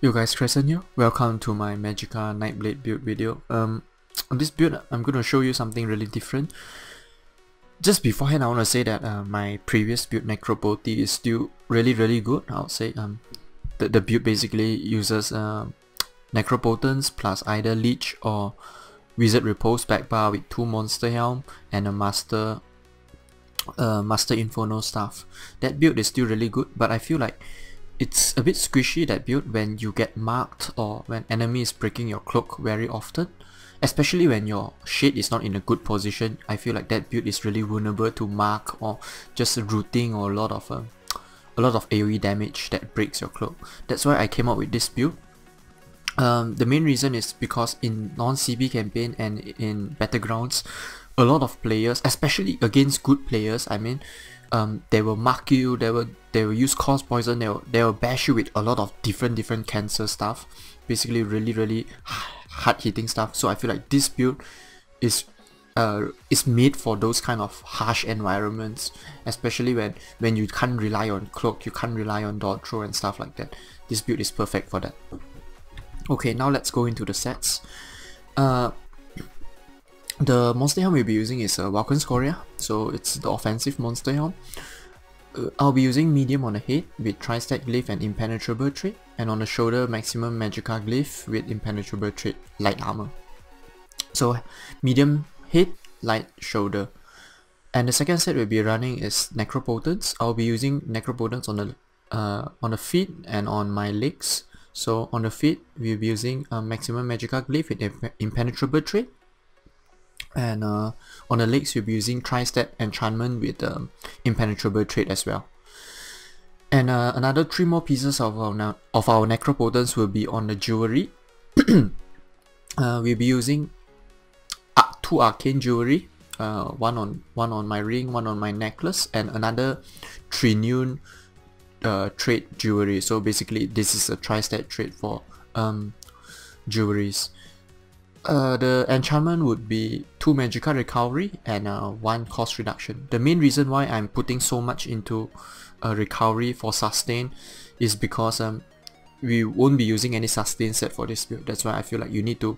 Yo guys, Crescent here. Welcome to my Magicka Nightblade build video. On this build, I'm gonna show you something really different. Just beforehand, I wanna say that my previous build, Necropotty, is still really good. I would say the build basically uses Necropotence plus either Leech or Wizard Repose backbar with 2 Monster Helm and a Master Inferno Staff. That build is still really good, but I feel like it's a bit squishy, that build, when you get marked or when enemy is breaking your cloak very often, especially when your shade is not in a good position. I feel like that build is really vulnerable to mark or just rooting or a lot of AoE damage that breaks your cloak. That's why I came up with this build. The main reason is because in non-CB campaign and in Battlegrounds, a lot of players, especially against good players, I mean, they will mark you, they will use cause poison, they will bash you with a lot of different cancer stuff, basically really hard hitting stuff. So I feel like this build is made for those kind of harsh environments, especially when you can't rely on cloak, you can't rely on dot throw and stuff like that. This build is perfect for that. Okay, now let's go into the sets. The monster helm we'll be using is Vulcan's Courier, so it's the offensive monster helm. I'll be using medium on the head with Tri-Stat Glyph and Impenetrable trait, and on the shoulder maximum Magicka Glyph with Impenetrable trait, light armor. So medium head, light shoulder. And the second set we'll be running is Necropotence. I'll be using Necropotence on the feet and on my legs. So on the feet we'll be using maximum Magicka Glyph with Impenetrable trait. And on the legs we'll be using Tri-Stat Enchantment with Impenetrable trait as well. And another 3 more pieces of our Necropotence will be on the jewelry. We'll be using 2 arcane jewelry, one on my ring, one on my necklace, and another Trinune trait jewelry. So basically this is a Tri-Stat trait for jewelries. The enchantment would be 2 Magicka recovery and 1 cost reduction. The main reason why I'm putting so much into recovery for sustain is because we won't be using any sustain set for this build. That's why I feel like you need to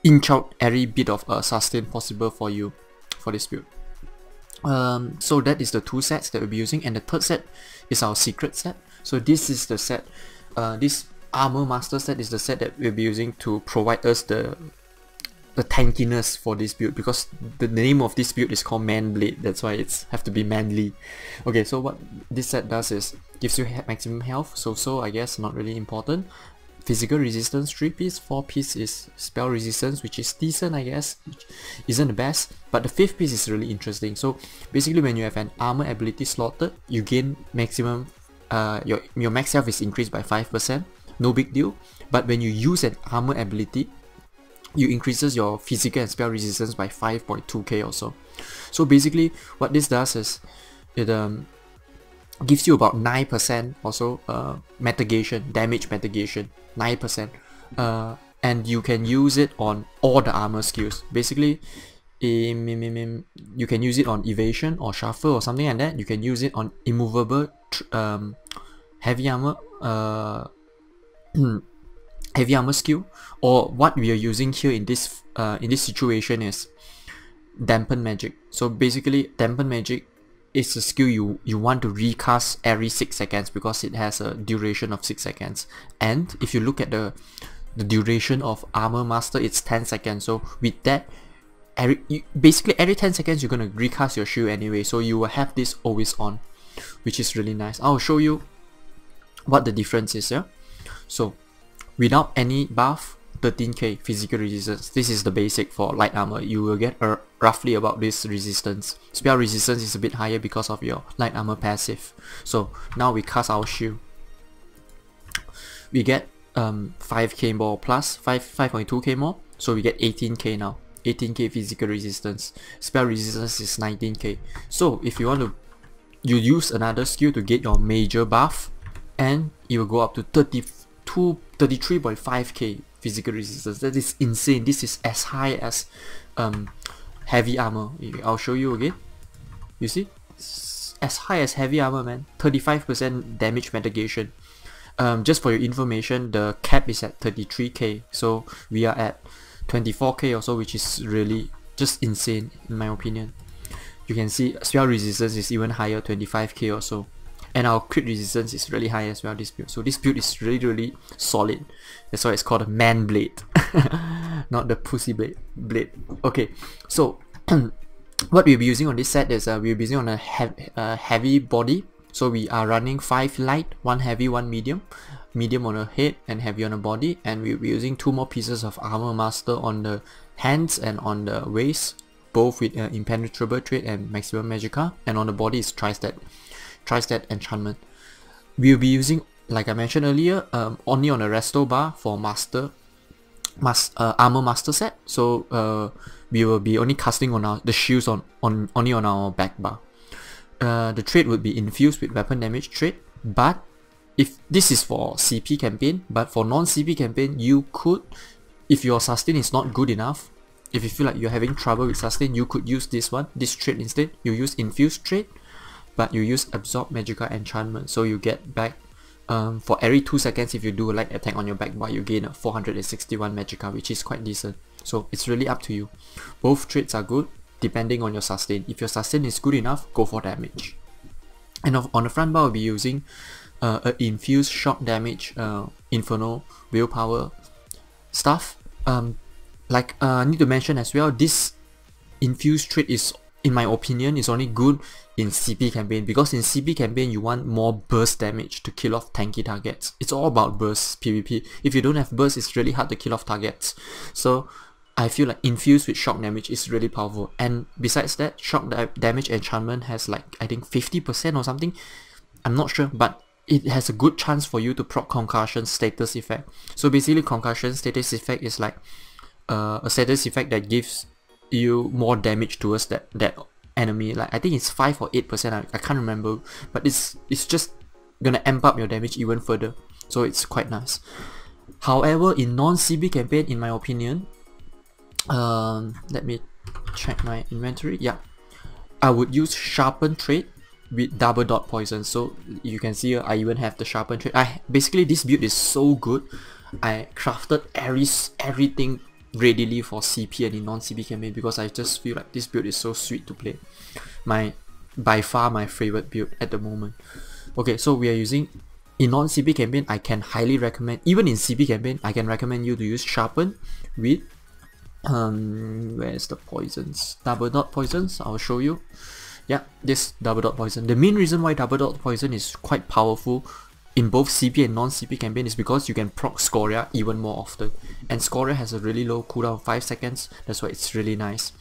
inch out every bit of sustain possible for you for this build. So that is the 2 sets that we'll be using, and the third set is our secret set. So this is the set, this Armor Master set is the set that we'll be using to provide us the tankiness for this build, because the name of this build is called Mann Blade. That's why it's have to be manly. Okay, so what this set does is gives you maximum health, so I guess not really important. Physical resistance 3 piece, 4 piece is spell resistance, which is decent, I guess, which isn't the best, but the 5th piece is really interesting. So basically when you have an armor ability slotted, you gain maximum your max health is increased by 5%. No big deal, but when you use an armor ability, you increases your physical and spell resistance by 5.2k or so. So basically what this does is it gives you about 9% also mitigation, damage mitigation, 9%, and you can use it on all the armor skills. Basically you can use it on evasion or shuffle or something like that. You can use it on immovable, heavy armor, heavy armor skill, or what we are using here in this situation is dampen magic. So basically dampen magic is a skill you want to recast every 6 seconds because it has a duration of 6 seconds, and if you look at the duration of Armor Master, it's 10 seconds. So with that, basically every 10 seconds you're gonna recast your shield anyway, so you will have this always on, which is really nice. I'll show you what the difference is here. So without any buff, 13k physical resistance. This is the basic for light armor. You will get roughly about this resistance. Spell resistance is a bit higher because of your light armor passive. So now we cast our shield, we get 5k more plus 5.2k more, so we get 18k now. 18k physical resistance. Spell resistance is 19k. So if you want to, you use another skill to get your major buff, and it will go up to 33.5k physical resistance. That is insane. This is as high as heavy armor. I'll show you again. You see, as high as heavy armor, man. 35% damage mitigation. Just for your information, the cap is at 33k, so we are at 24k or so, which is really just insane in my opinion. You can see spell resistance is even higher, 25k or so, and our crit resistance is really high as well, this build. So this build is really solid. That's why it's called a man blade, not the pussy blade. Okay, so what we'll be using on this set is we'll be using on a heavy body. So we are running 5 light, 1 heavy, 1 medium on the head and heavy on the body, and we'll be using 2 more pieces of armor master on the hands and on the waist, both with impenetrable trait and maximum magicka, and on the body is tri-stat enchantment. We'll be using, like I mentioned earlier, only on the resto bar for armor master set. So we will be only casting on the shields only on our back bar. The trait would be infused with weapon damage trait, but if this is for CP campaign, but for non-CP campaign, you could, if your sustain is not good enough, if you feel like you're having trouble with sustain, you could use this trait instead. You use infused trait, but you use absorb magicka enchantment, so you get back for every 2 seconds if you do a light attack on your back bar, you gain a 461 magicka, which is quite decent. So it's really up to you. Both traits are good depending on your sustain. If your sustain is good enough, go for damage. And on the front bar, we'll be using an infused shock damage inferno willpower stuff. I need to mention as well, this infused trait is, in my opinion, is only good in CP campaign, because in CP campaign you want more burst damage to kill off tanky targets. It's all about burst PvP. If you don't have burst, it's really hard to kill off targets. So I feel like infused with shock damage is really powerful. And besides that, shock damage enchantment has like, I think 50% or something, I'm not sure, but it has a good chance for you to proc concussion status effect. So basically concussion status effect is like a status effect that gives you more damage towards that enemy. Like I think it's 5 or 8%, I can't remember, but it's just gonna amp up your damage even further, so it's quite nice. However, in non-CB campaign, in my opinion, let me check my inventory. Yeah, I would use sharpen trait with double dot poison. So you can see here, I even have the sharpen trait. Basically this build is so good. I crafted everything readily for CP and in non-CP campaign because I just feel like this build is so sweet to play. By far my favorite build at the moment. Okay, so we are using, in non-CP campaign, I can highly recommend, even in CP campaign, I can recommend you to use sharpen with where's the poisons? Double dot poisons, I'll show you. Yeah, this double dot poison. The main reason why double dot poison is quite powerful in both CP and non-CP campaign is because you can proc Scoria even more often, and Scoria has a really low cooldown, 5 seconds. That's why it's really nice.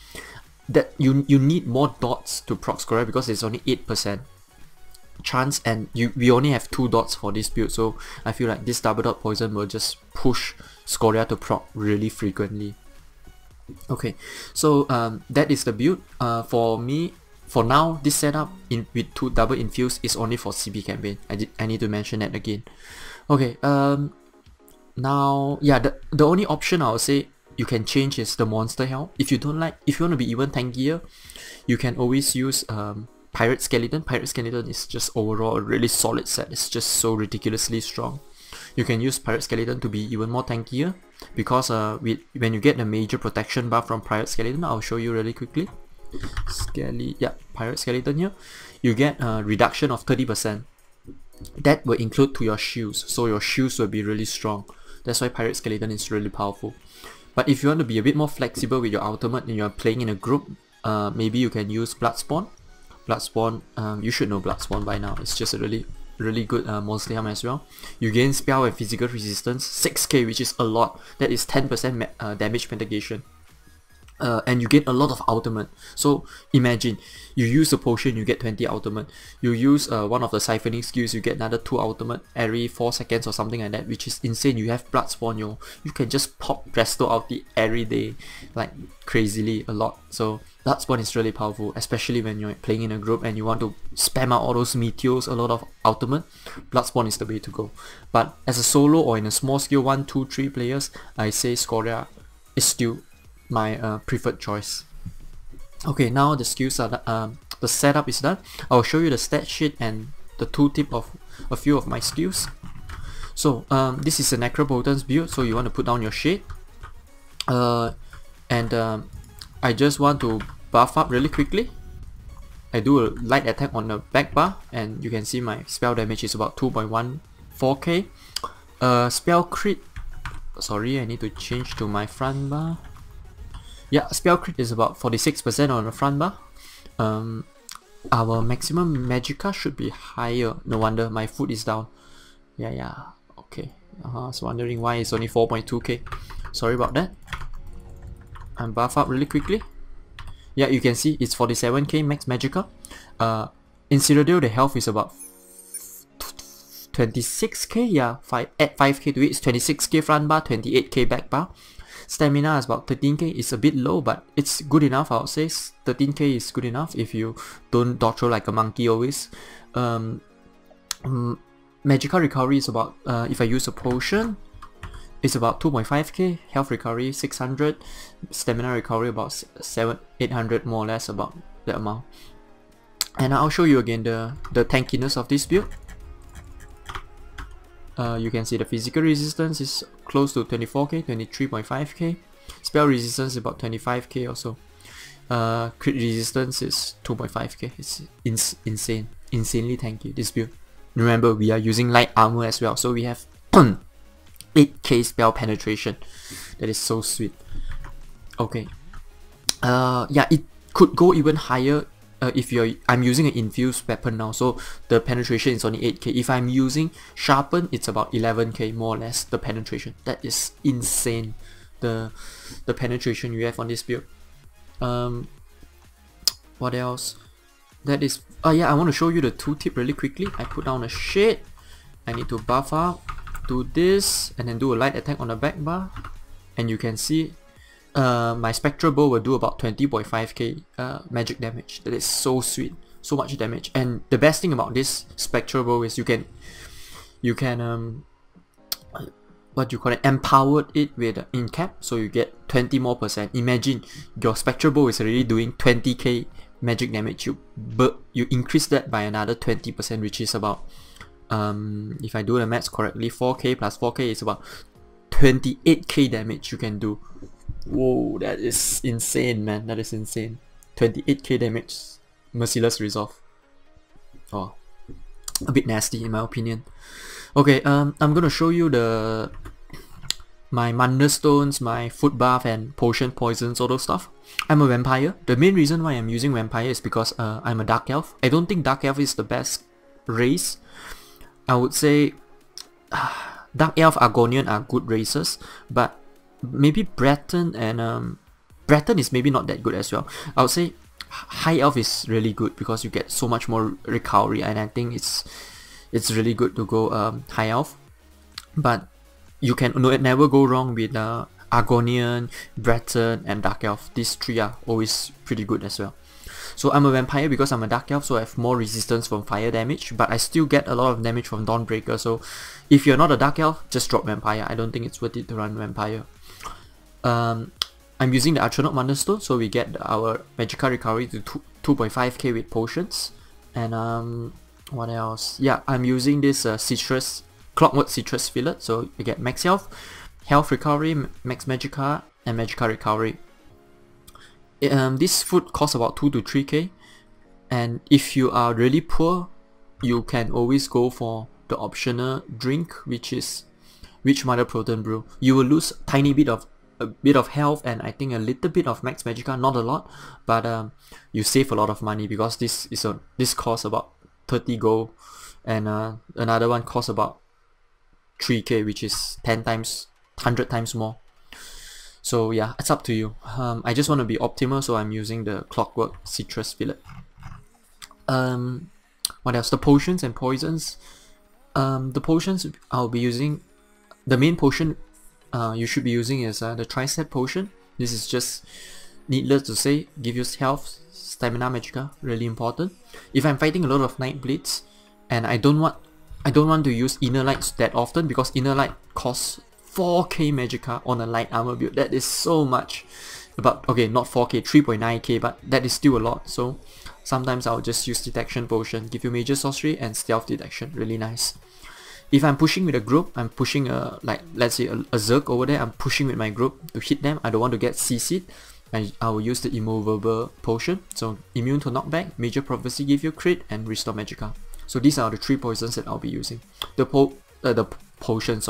That you need more dots to proc Scoria because it's only 8% chance, and we only have 2 dots for this build, so I feel like this double dot poison will just push Scoria to proc really frequently. Okay, so that is the build. For me, for now, this setup with 2 double infuse is only for CP campaign. I need to mention that again. Okay, now, yeah, the only option I would say you can change is the monster health. If you want to be even tankier, you can always use Pirate Skeleton. Pirate Skeleton is just overall a really solid set. It's just so ridiculously strong. You can use Pirate Skeleton to be even more tankier because when you get the major protection buff from Pirate Skeleton, I'll show you really quickly. Pirate Skeleton here, you get a reduction of 30%. That will include to your shields, so your shields will be really strong. That's why Pirate Skeleton is really powerful. But if you want to be a bit more flexible with your ultimate and you're playing in a group, maybe you can use Bloodspawn. You should know Bloodspawn by now. It's just a really good monster helm as well. You gain spell and physical resistance 6k, which is a lot. That is 10% damage mitigation. And you get a lot of ultimate. So imagine you use a potion, you get 20 ultimate. You use one of the siphoning skills, you get another 2 ultimate every 4 seconds or something like that, which is insane. You have Bloodspawn, you can just pop Presto ulti every day, like crazily a lot. So Bloodspawn is really powerful, especially when you're playing in a group and you want to spam out all those meteors, a lot of ultimate. Bloodspawn is the way to go. But as a solo or in a small scale 1, 2, 3 players, I say Scoria is still my preferred choice. Okay, now the skills are the setup is done. I'll show you the stat sheet and the tooltip of a few of my skills. So this is a Necropotence build, so you want to put down your shade. I just want to buff up really quickly. I do a light attack on the back bar, and you can see my spell damage is about 2.14k. Spell crit, sorry, I need to change to my front bar. Yeah, spell crit is about 46% on the front bar. Our maximum Magicka should be higher. No wonder my foot is down. Yeah, okay. I was wondering why it's only 4.2k. Sorry about that. I'm buff up really quickly. Yeah, you can see it's 47k max Magicka. In Cyrodiil, the health is about 26k. Yeah, add 5k to it. It's 26k front bar, 28k back bar. Stamina is about 13k. It's a bit low, but it's good enough, I would say. 13k is good enough if you don't dodge roll like a monkey always. Magicka recovery is about, if I use a potion, it's about 2.5k. Health recovery 600. Stamina recovery about 800, more or less, about that amount. And I'll show you again the tankiness of this build. You can see the physical resistance is close to 24k, 23.5k. Spell resistance is about 25k or so. Crit resistance is 2.5k. It's insane, insanely tanky, this build. Remember, we are using light armor as well, so we have 8k spell penetration. That is so sweet. Okay. Yeah, it could go even higher if I'm using an infused weapon now, so the penetration is only 8k. If I'm using sharpen, it's about 11k more or less, the penetration. That is insane, the penetration you have on this build. What else? That is, yeah, I want to show you the tooltip really quickly. I put down a shade. I need to buff up, do this, and then do a light attack on the back bar, and you can see my Spectral Bow will do about 20.5k magic damage. That is so sweet, so much damage. And the best thing about this Spectral Bow is you can what do you call it, empowered it with in cap, so you get 20% more. Imagine your Spectral Bow is already doing 20k magic damage, but you increase that by another 20%, which is about, if I do the maths correctly, 4k plus 4k is about 28k damage you can do. Whoa, that is insane, man. That is insane. 28k damage, Merciless Resolve. Oh, a bit nasty in my opinion. Okay, I'm gonna show you my Mundus stones, my Foodbuff and potion, poisons, all those stuff. I'm a vampire. The main reason why I'm using vampire is because I'm a dark elf. I don't think dark elf is the best race. I would say dark elf, Argonian are good races, but maybe Breton and Breton is maybe not that good as well. I would say high elf is really good because you get so much more recovery, and I think it's really good to go high elf. But you can never go wrong with Argonian, Breton and dark elf. These three are always pretty good as well. So I'm a vampire because I'm a dark elf, so I have more resistance from fire damage, but I still get a lot of damage from Dawnbreaker. So if you're not a dark elf, just drop vampire. I don't think it's worth it to run vampire. I'm using the Astronaut Mundus Stone, so we get our Magicka recovery to 2.5k with potions. And what else? Yeah, I'm using this Clockwork Citrus Fillet, so you get max health, health recovery, max Magicka, and Magicka recovery. This food costs about 2 to 3k, and if you are really poor, you can always go for the optional drink, which is Witch Mother Proton Brew. You will lose a bit of health and I think a little bit of max Magicka, not a lot, but you save a lot of money because this costs about 30 gold, and another one costs about 3k, which is 100 times more. So yeah, it's up to you. I just want to be optimal, so I'm using the Clockwork Citrus Fillet. What else? The potions and poisons. The potions I'll be using, the main potion you should be using is the Tricep Potion. This is just, needless to say, give you health, stamina, Magicka, really important. If I'm fighting a lot of Nightblades and I don't want to use Inner Lights that often, because Inner Light costs 4k Magicka on a light armor build. That is so much. But okay, not 4k, 3.9k, but that is still a lot. So sometimes I'll just use Detection Potion, give you Major Sorcery and Stealth Detection, really nice. if I'm pushing with a group, I'm pushing like let's say a Zerg over there, I'm pushing with my group to hit them. I don't want to get CC'd. I will use the immovable potion. So immune to knockback, major prophecy give you crit, and restore Magicka. So these are the 3 poisons that I'll be using. The potions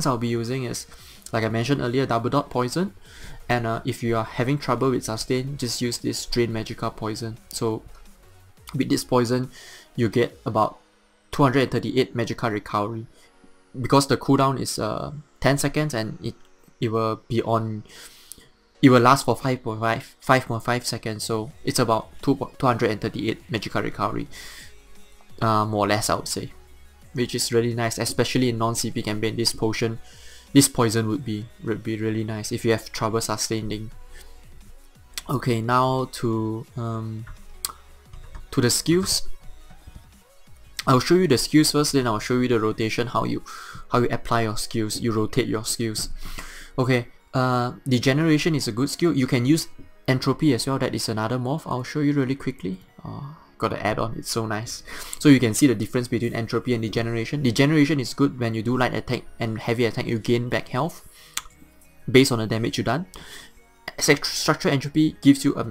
I'll be using is, like I mentioned earlier, double dot poison. And if you are having trouble with sustain, just use this drain Magicka poison. So with this poison, you get about 238 Magicka recovery. Because the cooldown is 10 seconds and it will be on. It will last for 5.5 seconds, so it's about 238 Magicka recovery, more or less I would say, which is really nice, especially in non-CP campaign. This poison would be really nice if you have trouble sustaining. Okay, now to the skills. I'll show you the skills first, then I'll show you the rotation, how you apply your skills, you rotate your skills. Okay. Degeneration is a good skill. You can use entropy as well. That is another morph. I'll show you really quickly. Got the add-on, it's so nice. So you can see the difference between entropy and degeneration. Degeneration is good when you do light attack and heavy attack, you gain back health based on the damage you done. Structural entropy gives you a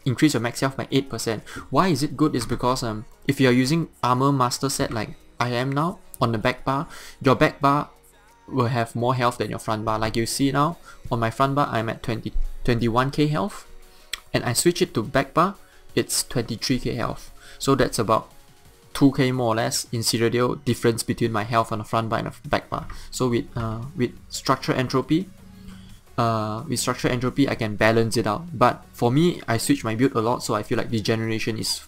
increase your max health by 8%. Why is it good? Is because if you are using armor master set like I am now on the back bar, your back bar will have more health than your front bar. Like you see now, on my front bar I'm at 21k health, and I switch it to back bar, it's 23k health. So that's about 2k more or less in Cyrodiil difference between my health on the front bar and the back bar. So with structural entropy, I can balance it out. But for me, I switch my build a lot, so I feel like degeneration is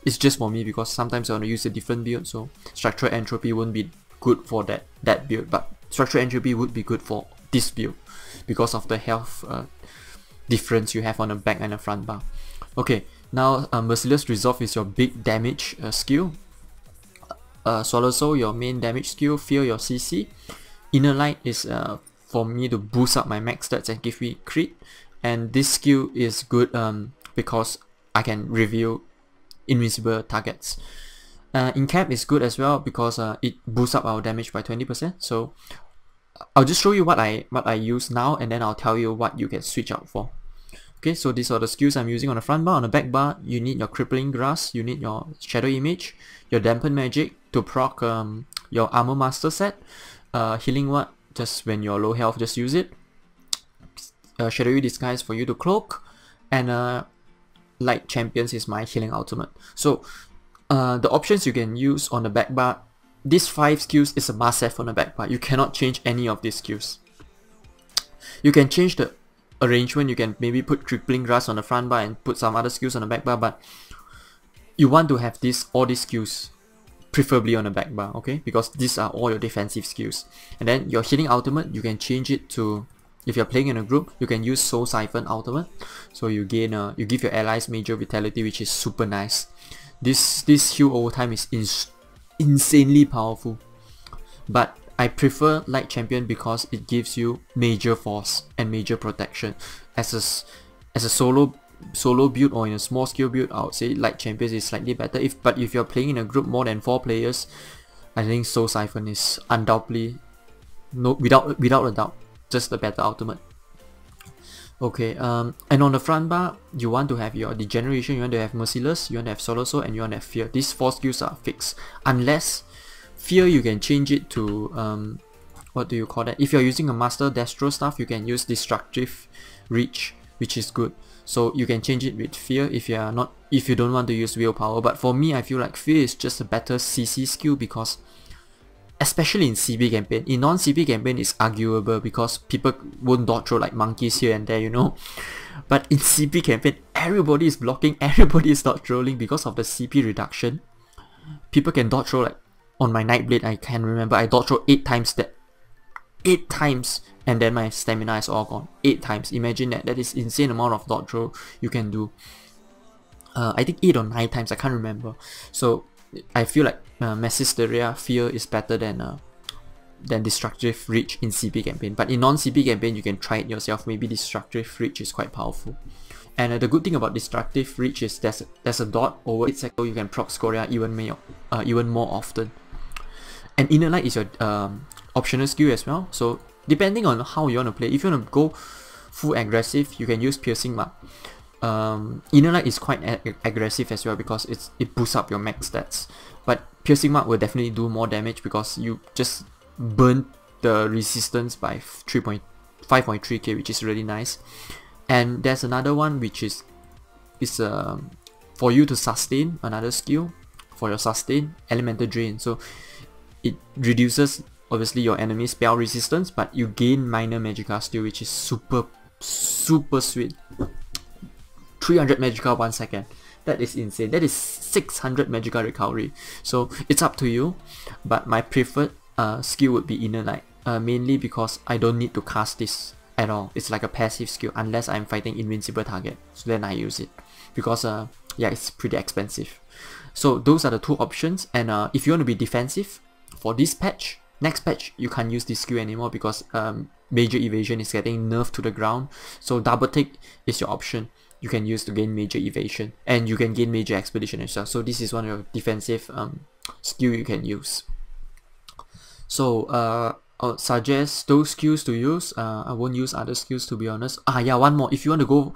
just for me, because sometimes I want to use a different build. So structural entropy won't be good for that build, but structural entropy would be good for this build because of the health difference you have on the back and the front bar. Okay, now Merciless Resolve is your big damage skill. Swallow Soul, your main damage skill. Fear, your CC. Inner Light is for me to boost up my max stats and give me crit, and this skill is good because I can reveal invisible targets. Incap is good as well because it boosts up our damage by 20%. So I'll just show you what I use now, and then I'll tell you what you can switch out for. Okay, so these are the skills I'm using on the front bar. On the back bar, you need your Crippling Grasp, you need your Shadow Image, your Dampen Magic to proc your Armor Master set, Healing Word, just when you're low health, just use it, Shadowy Disguise for you to cloak, and Light Champions is my healing ultimate. So the options you can use on the back bar, these 5 skills is a must have on the back bar. You cannot change any of these skills. You can change the arrangement, you can maybe put Crippling Grasp on the front bar and put some other skills on the back bar, but you want to have all these skills preferably on the back bar, okay? Because these are all your defensive skills. And then your healing ultimate, you can change it to, if you're playing in a group, you can use Soul Siphon ultimate. So you gain you give your allies major vitality, which is super nice. This heal over time is insanely powerful. But I prefer Light Champion because it gives you major force and major protection. As a solo build or in a small skill build, I would say Light Champion is slightly better. But if you're playing in a group more than 4 players, I think Soul Siphon is undoubtedly, without a doubt, just the better ultimate. Okay, and on the front bar, you want to have your Degeneration, you want to have Merciless, you want to have Swallow Soul, and you want to have Fear. These 4 skills are fixed. Unless Fear, you can change it to, what do you call that? If you're using a Master Destro stuff, you can use Destructive Reach, which is good. So you can change it with Fear if you don't want to use Willpower. But for me, I feel like Fear is just a better CC skill because, especially in CP campaign, in non-CP campaign it's arguable because people won't dodge throw like monkeys here and there, you know. But in CP campaign, everybody is blocking, everybody is dodge rolling because of the CP reduction. People can dodge roll, like on my Nightblade, I can remember I dodge roll 8 times that. 8 times, and then my stamina is all gone. 8 times. Imagine that. That is insane amount of dodge roll you can do. I think 8 or 9 times, I can't remember. So I feel like Massisteria Fear is better than Destructive Reach in CP campaign. But in non-CP campaign, you can try it yourself. Maybe Destructive Reach is quite powerful. And the good thing about Destructive Reach is there's a dot over it, so you can proc Scoria even more often. And Inner Light is your optional skill as well. So depending on how you want to play, if you want to go full aggressive, you can use Piercing Mark. Inner Light is quite aggressive as well because it boosts up your max stats. But Piercing Mark will definitely do more damage because you just burn the resistance by 5.3k, which is really nice. And there's another one which is for you to sustain, another skill for your sustain, Elemental Drain. So it reduces obviously your enemy spell resistance, but you gain minor Magicka still, which is super sweet. 300 Magicka 1 second. That is insane. That is 600 Magicka recovery. So it's up to you, but my preferred skill would be Inner Light, mainly because I don't need to cast this at all. It's like a passive skill unless I'm fighting invincible target, so then I use it because yeah, it's pretty expensive. So those are the two options. And if you want to be defensive for this patch, next patch you can't use this skill anymore because Major Evasion is getting nerfed to the ground. So Double Take is your option. You can use to gain Major Evasion, and you can gain Major Expedition as well. So this is one of your defensive skill you can use. So I'll suggest those skills to use. I won't use other skills, to be honest. Yeah, one more. If you want to go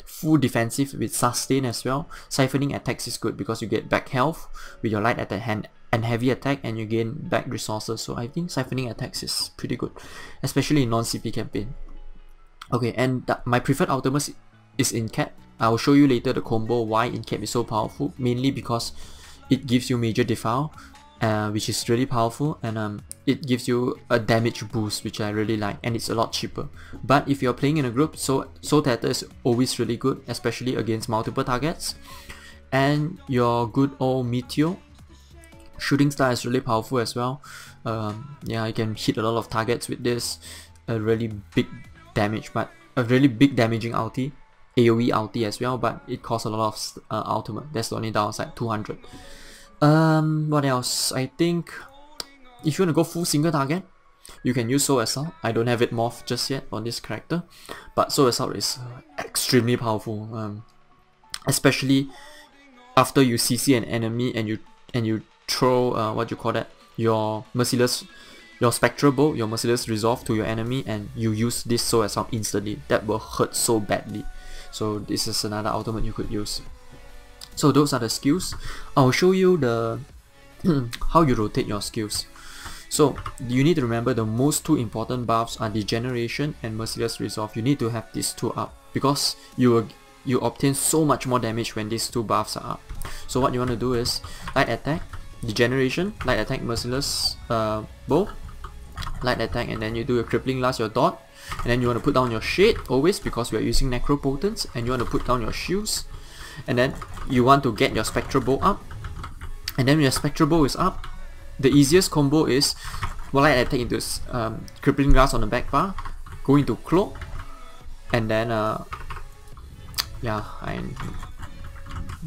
full defensive with sustain as well, Siphoning Attacks is good because you get back health with your light attack and heavy attack, and you gain back resources. So I think Siphoning Attacks is pretty good, especially in non-CP campaign. Okay, and my preferred ultimate is Incap. I will show you later the combo why Incap is so powerful, mainly because it gives you Major Defile, which is really powerful, and it gives you a damage boost, which I really like, and it's a lot cheaper. But if you're playing in a group, Soul Tether is always really good, especially against multiple targets. And your good old Meteor Shooting Star is really powerful as well. Yeah, you can hit a lot of targets with this. A really big damage, but a really big damaging ulti, AoE ulti as well, but it costs a lot of ultimate. That's the only downside, 200. What else? I think if you want to go full single target, you can use Soul Assault. I don't have it morphed just yet on this character, but Soul Assault is extremely powerful, especially after you CC an enemy and you throw what you call that, your Spectral Bolt, your Merciless Resolve to your enemy, and you use this Soul Assault instantly. That will hurt so badly. So this is another ultimate you could use. So those are the skills. I'll show you the how you rotate your skills. So you need to remember the most two important buffs are Degeneration and Merciless Resolve. You need to have these two up because you obtain so much more damage when these two buffs are up. So what you want to do is Light Attack, Degeneration, Light Attack, Merciless Bow, Light Attack, and then you do your Crippling Blast, your dot, and then you want to put down your Shade always because we are using Necropotence, and you want to put down your shields, and then you want to get your Spectral Bow up, and then when your Spectral Bow is up, the easiest combo is Light Attack into Crippling Blast on the back bar, go into Cloak, and then yeah, I'm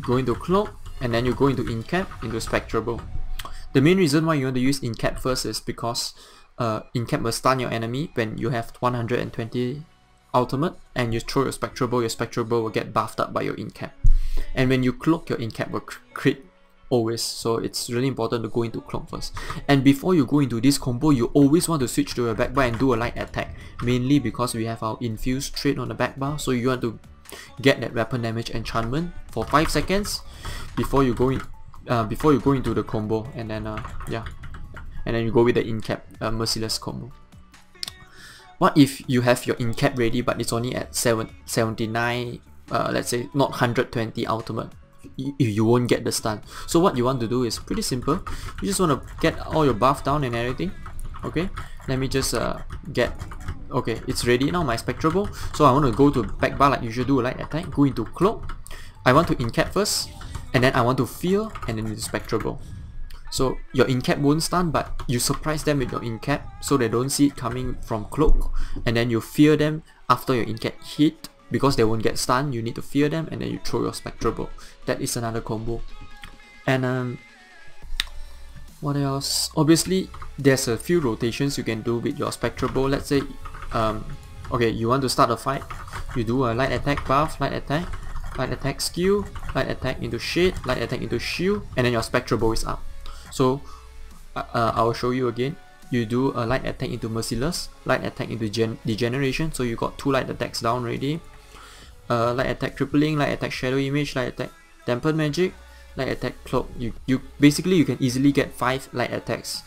going to Cloak, and then you go into Incap, into Spectral Bow. The main reason why you want to use Incap first is because Incap will stun your enemy when you have 120 ultimate, and you throw your Spectral Bow will get buffed up by your Incap. And when you Cloak, your Incap will crit always, so it's really important to go into Cloak first. And before you go into this combo, you always want to switch to your back bar and do a light attack, mainly because we have our infused trait on the back bar, so you want to get that weapon damage enchantment for 5 seconds before you go into the combo, and then yeah, and then you go with the Incap Merciless combo. What if you have your Incap ready but it's only at 79, let's say not 120 ultimate? You won't get the stun. So what you want to do is pretty simple. You just want to get all your buff down and everything. Okay, let me just okay, it's ready now, my Spectral Bow. So I want to go to back bar like usual, do a light attack, go into Cloak. I want to Incap first, and then I want to Fear, and then into Spectral Bow. So your Incap won't stun, but you surprise them with your Incap so they don't see it coming from Cloak, and then you Fear them after your Incap hit. Because they won't get stunned, you need to fear them, and then you throw your Spectral Bow. That is another combo. And what else? Obviously, there's a few rotations you can do with your Spectral Bow. Let's say, okay, you want to start a fight. You do a light attack buff, light attack skill, light attack into shade, light attack into shield, and then your Spectral Bow is up. So I'll show you again. You do a light attack into Merciless, light attack into Degeneration, so you got 2 light attacks down already. Light attack Crippling, light attack Shadow Image, light attack Dampen Magic, light attack Cloak. You basically you can easily get 5 light attacks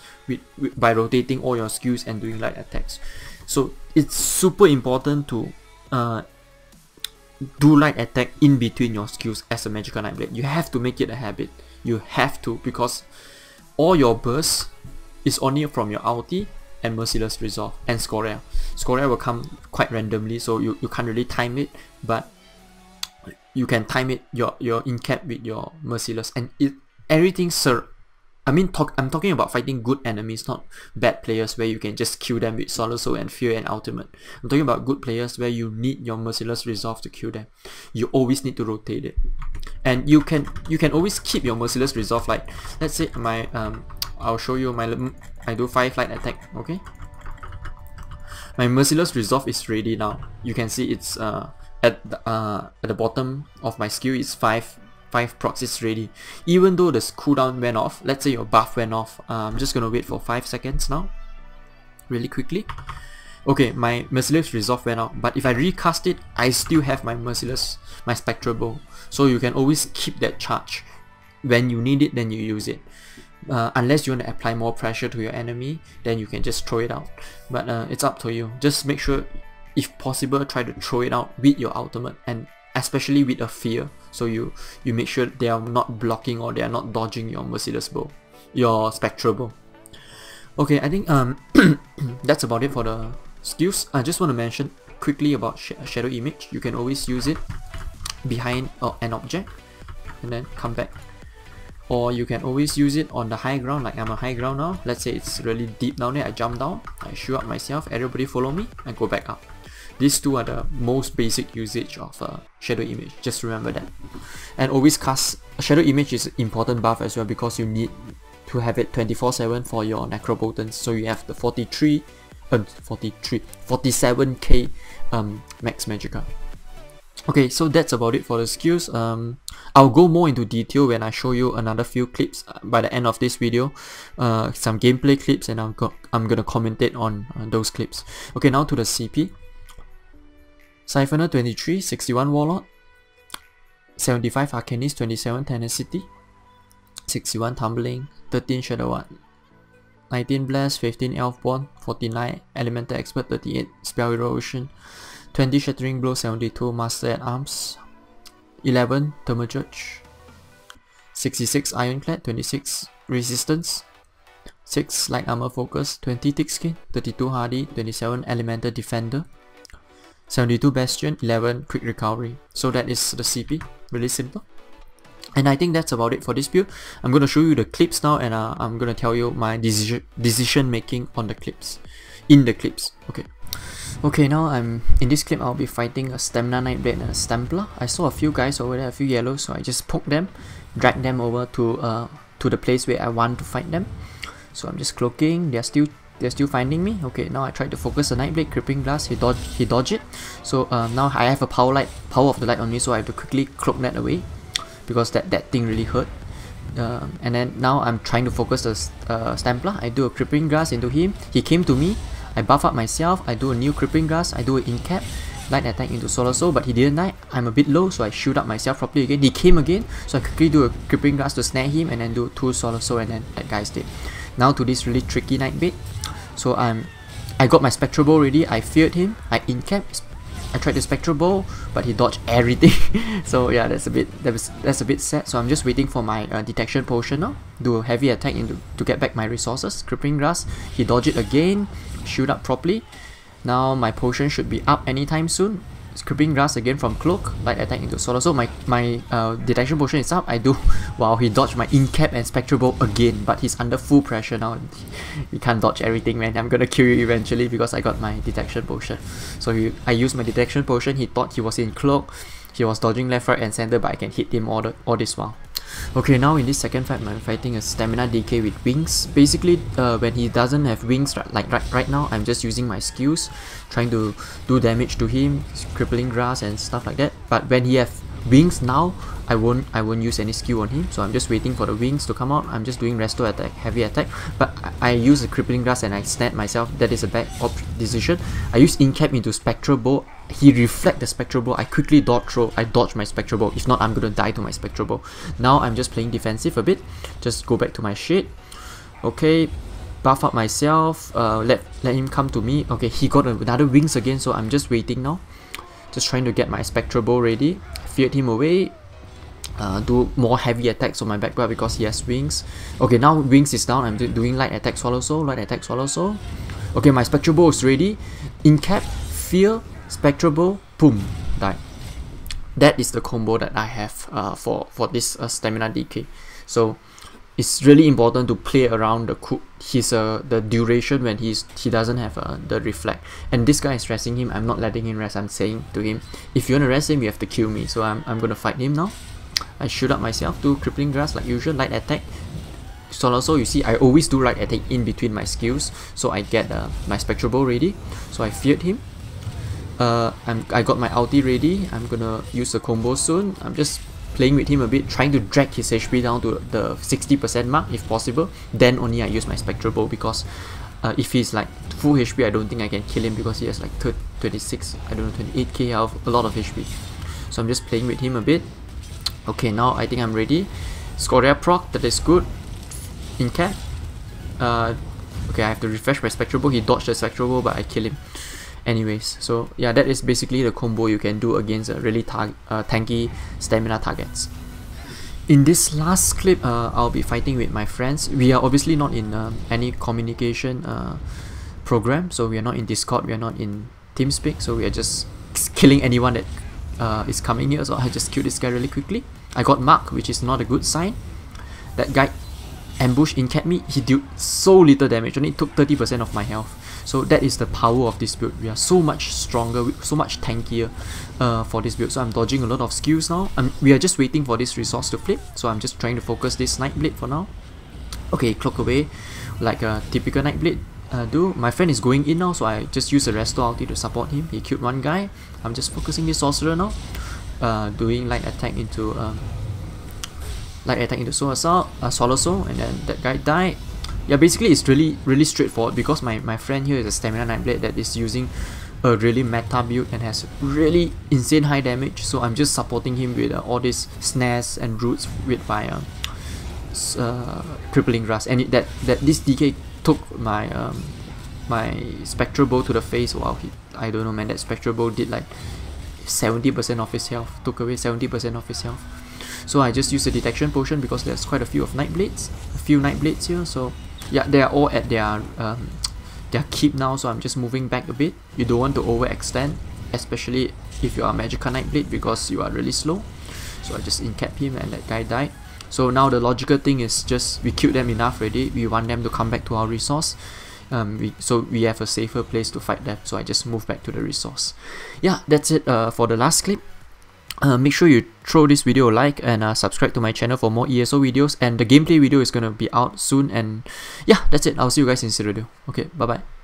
by rotating all your skills and doing light attacks. So it's super important to do light attack in between your skills as a Magicka Nightblade. You have to make it a habit. You have to, because all your bursts is only from your ulti and Merciless Resolve and Scoria. Scoria will come quite randomly, so you can't really time it, but you can time it your in-cap with your Merciless, and everything, sir. I'm talking about fighting good enemies, not bad players where you can just kill them with Solar Soul and Fear and Ultimate. I'm talking about good players where you need your Merciless Resolve to kill them. You always need to rotate it, and you can always keep your Merciless Resolve. Like, let's say my I'll show you I do 5 light attack. Okay, my Merciless Resolve is ready now. You can see it's at the bottom of my skill is 5 procs is ready. Even though the cooldown went off, let's say your buff went off, I'm just gonna wait for 5 seconds now, really quickly. Okay, my Merciless Resolve went out, but if I recast it, I still have my Spectral Bow. So you can always keep that charge. When you need it, then you use it. Unless you want to apply more pressure to your enemy, then you can just throw it out. But it's up to you. Just make sure, if possible, try to throw it out with your ultimate, and especially with a Fear, so you make sure they are not blocking or they are not dodging your Merciless Bow, your Spectral Bow. Okay, I think that's about it for the skills. I just want to mention quickly about Shadow Image. You can always use it behind an object and then come back, or you can always use it on the high ground. Like I'm on high ground now, let's say it's really deep down there, I jump down, I shoot up myself, everybody follow me, and go back up. These two are the most basic usage of Shadow Image, just remember that. And always cast Shadow Image is an important buff as well, because you need to have it 24/7 for your Necropotence, so you have the 47k max Magicka. Okay, so that's about it for the skills. I'll go more into detail when I show you another few clips by the end of this video, some gameplay clips, and I'm gonna commentate on those clips. Okay, now to the CP. Siphoner 23, 61 Warlord, 75 Arcanist, 27 Tenacity, 61 Tumbling, 13 Shadow Art, 19 Blast, 15 Elfborn, 49 Elemental Expert, 38 Spell Erosion, 20 Shattering Blow, 72 Master at Arms, 11 Thermojudge, 66 Ironclad, 26 Resistance, 6 Light Armor Focus, 20 Thick Skin, 32 Hardy, 27 Elemental Defender, 72 Bastion, 11 Quick Recovery. So that is the CP, really simple. And I think that's about it for this build. I'm going to show you the clips now, and I'm going to tell you my decision making on the clips, in the clips. Okay, now in this clip I'll be fighting a Stamina Nightblade and a Stampler. I saw a few guys over there, a few yellows, so I just poked them, dragged them over to the place where I want to fight them. So I'm just cloaking, they're still finding me. Okay, now I tried to focus the Nightblade, Crippling Blast, he dodged it. So now I have a power of the light on me, so I have to quickly cloak that away, because that thing really hurt. And then now I'm trying to focus the Stampler. I do a Crippling Blast into him, he came to me, I buff up myself, I do a new Crippling Blast, I do an in-cap, light attack into Solar Soul, but he didn't die. I'm a bit low, so I shoot up myself properly again. He came again, so I quickly do a Crippling Blast to snare him, and then do 2 Solar Soul, and then that guy's dead. Now to this really tricky Nightblade. So I got my Spectral Bow ready, I feared him, I in-cap, I tried the Spectral Bow, but he dodged everything. So yeah, that's a bit sad. So I'm just waiting for my Detection Potion now, do a heavy attack to get back my resources. Crippling Blast, he dodged it again, shoot up properly. Now my potion should be up anytime soon. Crippling Blast again from Cloak, light attack into Solar Soul. My Detection Potion is up. I do, wow, he dodged my in-cap and Spectral Bow again, but he's under full pressure now. He can't dodge everything, man. I'm gonna kill you eventually because I got my Detection Potion. So I used my Detection Potion, he thought he was in Cloak, he was dodging left, right and center, but I can hit him all this while. Okay, now in this second fight, I'm fighting a Stamina DK with wings. Basically, when he doesn't have wings, like right now, I'm just using my skills, trying to do damage to him, Crippling Grass and stuff like that. But when he have wings now, I won't use any skill on him, so I'm just waiting for the wings to come out. I'm just doing resto attack, heavy attack, but I use the crippling grasp and I snap myself. That is a bad decision. I use incap into spectral bow. He reflect the spectral bow. I quickly dodge throw. I dodge my spectral bow. If not, I'm gonna die to my spectral bow. Now I'm just playing defensive a bit. Just go back to my shit. Okay, buff up myself. Let him come to me. Okay, he got another wings again, so I'm just waiting now. Just trying to get my spectral bow ready. Feared him away. Do more heavy attacks on my back bar because he has wings. Okay, now wings is down. I'm doing light attack, swallow soul, light attack, swallow soul. Okay, my spectral bow is ready. Incap, fear, spectral bow, boom, die. That is the combo that I have for this stamina decay. So it's really important to play around the duration when he doesn't have the reflect. And this guy is resting him. I'm not letting him rest. I'm saying to him, if you want to rest him, you have to kill me. So I'm gonna fight him now. I shoot up myself, do crippling grasp like usual, light attack. So also you see I always do light attack in between my skills, so I get my spectral bow ready. So I feared him. I got my ulti ready. I'm gonna use the combo soon. I'm just playing with him a bit, trying to drag his HP down to the 60% mark if possible. Then only I use my spectral bow, because if he's like full HP, I don't think I can kill him because he has like 26, I don't know, 28k health, a lot of HP. So I'm just playing with him a bit. Okay, now I think I'm ready. Scoria proc, that is good. Incap. Okay, I have to refresh my spectral bow. He dodged the spectral bow, but I kill him. Anyways, so yeah, that is basically the combo you can do against really tanky stamina targets. In this last clip, I'll be fighting with my friends. We are obviously not in any communication program, so we are not in Discord, we are not in TeamSpeak, so we are just killing anyone that is coming here. So I just killed this guy really quickly. I got marked, which is not a good sign. That guy ambushed incap me. He did so little damage, only took 30% of my health. So that is the power of this build. We are so much stronger, so much tankier for this build. So I'm dodging a lot of skills now. We are just waiting for this resource to flip, so I'm just trying to focus this Nightblade for now. Okay, cloak away like a typical Nightblade do. My friend is going in now, so I just use the resto ulti to support him. He killed one guy. I'm just focusing this sorcerer now, doing light attack into soul assault, swallow soul, and then that guy died. Yeah, basically it's really straightforward, because my friend here is a stamina Nightblade that is using a really meta build and has really insane high damage. So I'm just supporting him with all these snares and roots with my crippling grasp, and this DK took my my spectral bow to the face. Wow, I don't know, man, that spectral bow did like 70% of his health, took away 70% of his health. So I just used a detection potion because there's quite a few Nightblades here. So yeah, they are all at their keep now, so I'm just moving back a bit. You don't want to overextend, especially if you are Magicka Nightblade, because you are really slow. So I just incap him and that guy died. So now the logical thing is just we killed them enough already. We want them to come back to our resource. So we have a safer place to fight them. So I just move back to the resource. Yeah, that's it for the last clip. Make sure you throw this video a like and subscribe to my channel for more ESO videos. And the gameplay video is gonna be out soon. And yeah, that's it. I'll see you guys in the video. Okay, bye bye.